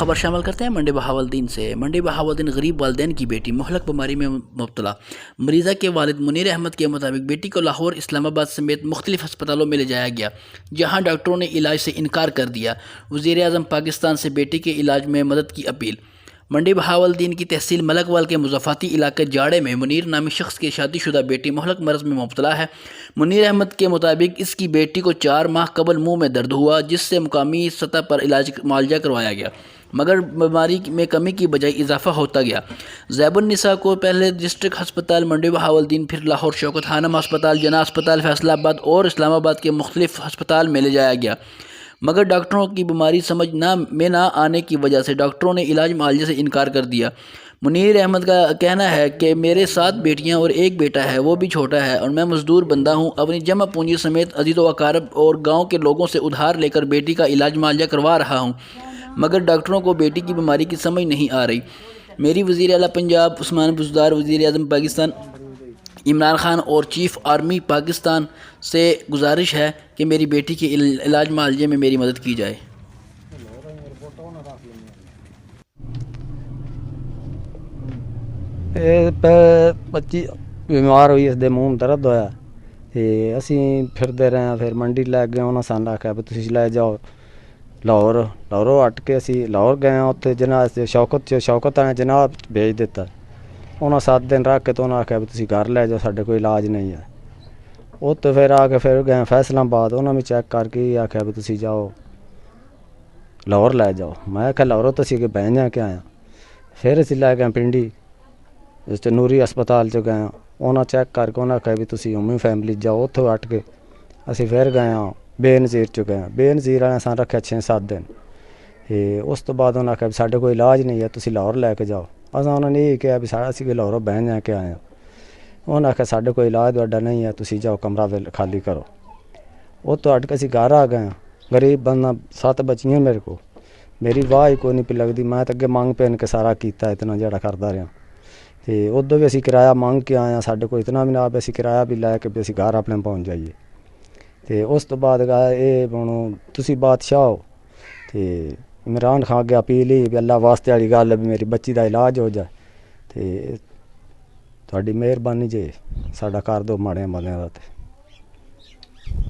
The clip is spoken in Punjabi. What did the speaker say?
خبر شامل کرتے ہیں منڈی بہاولدین سے۔ منڈی بہاولدین غریب والدین کی بیٹی مہلک بیماری میں مبتلا۔ مریضہ کے والد منیر احمد کے مطابق بیٹی کو لاہور، اسلام آباد سمیت مختلف ہسپتالوں میں لے جایا گیا، جہاں ڈاکٹروں نے علاج سے انکار کر دیا۔ وزیر اعظم پاکستان سے بیٹی کے علاج میں مدد کی اپیل۔ منڈی بہاولدین کی تحصیل ملک وال کے مضافاتی علاقے جاڑے میں منیر نامی شخص کی شادی شدہ بیٹی مہلک مرض میں مبتلا ہے۔ منیر احمد کے مطابق اس کی بیٹی کو 4 ماہ قبل منہ میں درد ہوا، جس سے مقامی سطح پر معالجہ کروایا گیا، مگر بیماری میں کمی کی بجائے اضافہ ہوتا گیا۔ زیب النساء کو پہلے ڈسٹرکٹ ہسپتال منڈی بہاولدین، پھر لاہور شوکت خانم ہسپتال، جناح ہسپتال فیصل آباد اور اسلام آباد کے مختلف ہسپتال میں لے جایا گیا، مگر ڈاکٹروں کی بیماری سمجھ میں نہ آنے کی وجہ سے ڈاکٹروں نے علاج معالجے سے انکار کر دیا۔ منیر احمد کا کہنا ہے کہ میرے 7 بیٹیاں اور 1 بیٹا ہے، وہ بھی چھوٹا ہے، اور میں مزدور بندہ ہوں۔ اپنی جمع پونجی سمیت عزیز و اقارب اور گاؤں کے لوگوں سے ادھار لے کر بیٹی کا علاج معالجہ کروا رہا ہوں، مگر ڈاکٹروں کو بیٹی کی بیماری کی سمجھ نہیں آ رہی۔ میری وزیر اعلیٰ پنجاب عثمان بزدار، وزیر اعظم پاکستان عمران خان اور چیف آرمی پاکستان سے گزارش ہے کہ میری بیٹی کے علاج معالجے میں میری مدد کی جائے۔ بچی بیمار ہوئی، اس دے منہ درد ہویا تے اسی پھردے رہے، پھر منڈی لے گئے، انہاں سانوں آکھیا بھی تسی لے جاؤ لاہوروں ہٹ کے اسی لاہور گئے، اتھے جناح شوکت نے جناح بھیج دیتا۔ انہاں 7 دن رکھ کے تو انہاں آکھیا بھی تسی گھر لے جاؤ، ساڈے کوئی علاج نہیں ہے۔ اتھے پھر آ کے پھر گئے فیصل آباد، انہاں بھی چیک کر کے آکھیا بھی تسی جاؤ لاہور لے جاؤ۔ میں آکھیا لاہوروں تو اسی کے بہن کے آیا، پھر اسی لے گئے پنڈی نوری ہسپتال چ گئے، انہاں چیک کر کے انہاں آکھیا بھی تسی اومی فیملی جاؤ، اتھوں ہٹ کے اسی پھر گئے بے نظیر چ گئے، بے نظیر والے سان رکھیا 6-7 دن۔ اس تو بعد انہاں آکھیا ساڈے کوئی علاج نہیں ہے، تسی لاہور لے کے جاؤ۔ اساں انہاں نے یہ کہا بھی اسی کے لاہوروں بہن جا کے آئے، انہاں آکھیا ساڈے کوئی علاج تہاڈا نہیں ہے، تسی جاؤ کمرہ خالی کرو۔ اتوں ہٹ کے اسی گھر آ گئے، غریب بندہ، 7 بچیاں میرے کو، میری واہ ہی کوئی نہیں پی لگدی، میں تے اگے منگ پین کے سارا کیتا اتنا جڑا کردا رہا۔ تے ادھر بھی اسی کرایہ منگ کے آئے، ساڈے کو اتنا بھی نہ بھی اسی کرایہ بھی لے کے بھی اسی گھر اپنے پہنچ جائیے۔ تے اس تو بعد یہ ہن تسی بادشاہ ہو، تے عمران خان اگے اپیل ہی بھی اللہ واسطے والی گل ہے بھی میری بچی دا علاج ہو جائے، تے تہاڈی مہربانی جے ساڈا کر دو ماڑے بندیاں دا۔